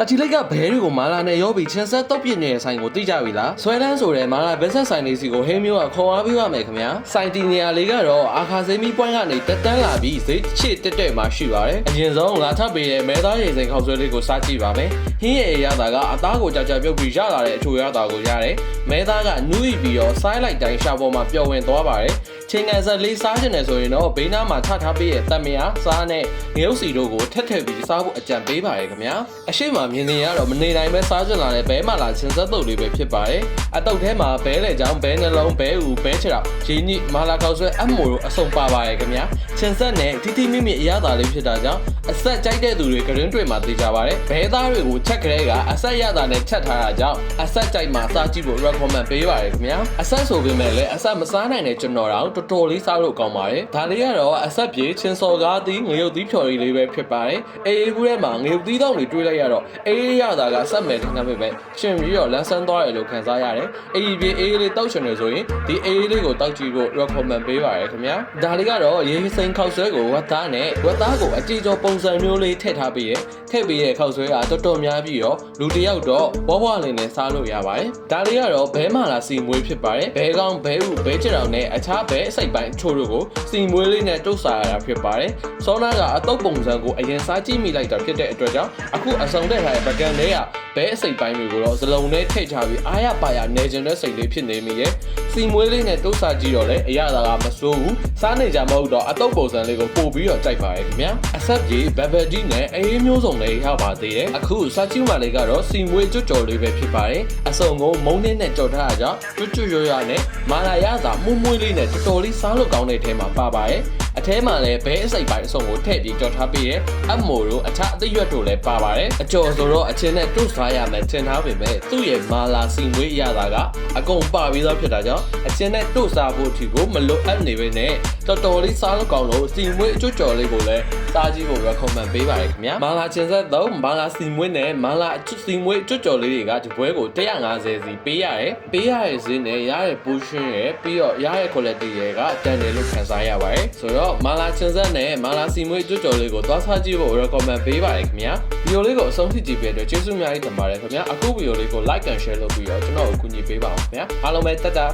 တတိလိုက်ကဘဲတွေကိုမာလာနဲ့ရောပြီးချင်းဆက်တုတ်ပြနေတဲ့ဆိုင်ကိုသိကြပြီလားဆွဲလန်းဆိုတဲ့မာလာဘက်ဆက်ဆိုင်လေးစီကိုဟင်းမျိုးကခေါ်အားပေးရမယ်ခင်ဗျာဆိုင်တီနေရာလေးကတော့အာခါစိမီပွိုင်းကနေတက်တန်းလာပြီးဈေးချစ်တက်တက်မှရှိပါတယ်အရင်ဆုံးငါထပ်ပေးတဲ့မဲသားရေစိန်ခေါက်ဆွဲလေးကိုစားကြည့်ပါမယ်ဟင်းရဲ့ရတာကအသားကိုကြာကြာပြုတ်ပြီးရလာတဲ့အချိုရတာကိုရတယ်မဲသားကနူးပြီးတော့ဆိုင်းလိုက်တိုင်းရှာပေါ်မှာပျော်ဝင်သွားပါတယ်ချင်းကန်ဆက်လေးစားချင်တယ်ဆိုရင်တော့ဘေးနားမှာထထားပေးတဲ့တက်မယာစားနဲ့ငရုတ်စီတို့ကိုထက်ထည့်ပြီးစားဖို့အကြံပေးပါရခင်ဗျာအရှိမမြင်နေရတော့မနေတိုင်းပဲစားချင်လာတဲ့ဘဲမလာချင်းဆက်တုပ်လေးပဲဖြစ်ပါတယ်အတုပ်ထဲမှာဘဲလေချောင်းဘဲနှလုံးဘဲဦးဘဲချရာရင်းညစ်မာလာကောက်ဆွဲအမို့တို့အစုံပါပါရခင်ဗျာချင်းဆက်နဲ့တီတီမိမိအရသာလေးဖြစ်တာကြောင့်အဆက်ကြိုက်တဲ့သူတွေကရင်တွေ့မှာသိကြပါတယ်ဘဲသားတွေကိုချက်ကြဲကအဆက်ရတာနဲ့ချက်ထားတာကြောင့်အဆက်ကြိုက်မှာစားကြည့်ဖို့ recommend ပေးပါရခင်ဗျာအဆက်ဆိုပေမဲ့လည်းအဆက်မစားနိုင်တဲ့ကျွန်တော်တော်တော်လေးစားလို့ကောင်းပါတယ်ဒါလေးကတော့အဆက်ပြေချင်းစော်ကားသီးငရုတ်သီးဖြော်ရည်လေးပဲဖြစ်ပါတယ်အေးဘူးထဲမှာငရုတ်သီးတောင်တွေတွေးလိုက်ရတော့အေးရတာကဆက်မယ်ထင်တာပဲရှင်ပြီးတော့လန်းဆန်းသွားတယ်လို့ခံစားရတယ်အေးပြေအေးလေးတောက်ချင်တယ်ဆိုရင်ဒီအေးလေးကိုတောက်ကြည့်ဖို့ recommend ပေးပါရခင်ဗျာဒါလေးကတော့ရေစိန်ခောက်ဆွဲကိုဝတ်သားနဲ့ဝတ်သားကိုအကြည့်ကြောပုံစံမျိုးလေးထည့်ထားပြီးရထည့်ပြီးတဲ့ခောက်ဆွဲကတော်တော်များပြီးတော့လူတယောက်တော့ဘွားလေးနဲ့စားလို့ရပါတယ်ဒါလေးကတော့ဘဲမာလာစီမွေးဖြစ်ပါတယ်ဘဲကောင်းဘဲဥဘဲချောင်နဲ့အခြားဘဲအစိပ်ပိုင်းချို့တို့ကိုစီမွေးလေးနဲ့တုပ်စားရတာဖြစ်ပါတယ်စောနာကအတုပ်ပုံစံကိုအရင်စားကြည့်မိလိုက်တာဖြစ်တဲ့အတွက်ကြောင့်အခုအစုံတဲ့ထားတဲ့ပကံလေးကဘဲအစိပ်ပိုင်းတွေကိုတော့စလုံးနဲ့ထိတ်ထားပြီးအားရပါရနေကျင်တဲ့စိတ်လေးဖြစ်နေမိရဲ့စီမွေးလေးနဲ့တုပ်စားကြည့်တော့လေအရသာကမစိုးဘူးစားနေကြမဟုတ်တော့အတုပ်ပုံစံလေးကိုပို့ပြီးတော့ကြိုက်ပါရဲ့ခင်ဗျာအဆက်ကြီးဘဘဒီနဲ့အေးမျိုးစုံလေးရောက်ပါသေးတယ်အခုစားကြည့်မှလေးကတော့စီမွေးကြွကြော်လေးပဲဖြစ်ပါတယ်အစုံကိုမုံနဲ့ကြော်ထားတာကြောင့်ကျွတ်ရွရွနဲ့မာလာရသာမွမွေးလေးနဲ့တော်တော်လေးစားလို့ကောင်းတဲ့အထဲမှာပါပါတယ်အထဲမှာလည်းဘဲအစိပ်ပိုင်းအစုံကိုထည့်ပြီးကြော်ထားပေးရဲ့အမိုတို့အခြားအသရွက်တို့လည်းပါပါတယ်အကျော်ဆိုတော့အချင်းနဲ့တွတ်စားရမယ်ထင်ထားပေမဲ့သူ့ရဲ့မာလာစီမွေးရတာကအကုန်ပါပြီးသားဖြစ်တာကြောင့်အချင်းနဲ့တွတ်စားဖို့အထိကိုမလိုအပ်နေပဲနဲ့တော်တော်လေးစားလို့ကောင်းလို့စီမွေးအကျွတ်ကြော်လေးကိုလည်းစားကြည့်ဖို့ recommend ပေးပါတယ်ခင်ဗျာမာလာချင်းဆက်တော့မာလာစီမွေးနဲ့မာလာစီမွေးအကျွတ်ကြော်လေးတွေကဒီပွဲကို150စီပေးရတယ်ပေးရတဲ့ဈေးနဲ့ရတဲ့ portion ရဲ့ပြီးတော့ရတဲ့ quality ရဲ့ကတန်တယ်လို့ခံစားရပါတယ်ဆိုတော့မာလာချင်းဆက်နဲ့မာလာစီမွေးအကျွတ်ကြော်လေးကိုသွားစားကြည့်ဖို့ recommend ပေးပါတယ်ခင်ဗျာဗီဒီယိုလေးကိုအဆုံးထိကြည့်ပေးတဲ့အတွက်ကျေးဇူးအများကြီးတင်ပါတယ်ခင်ဗျာအခုဗီဒီယိုလေးကို like and share လုပ်ပြီးတော့ကျွန်တော်ကိုကူညီပေးပါဦးခင်ဗျာအားလုံးပဲတက်တာ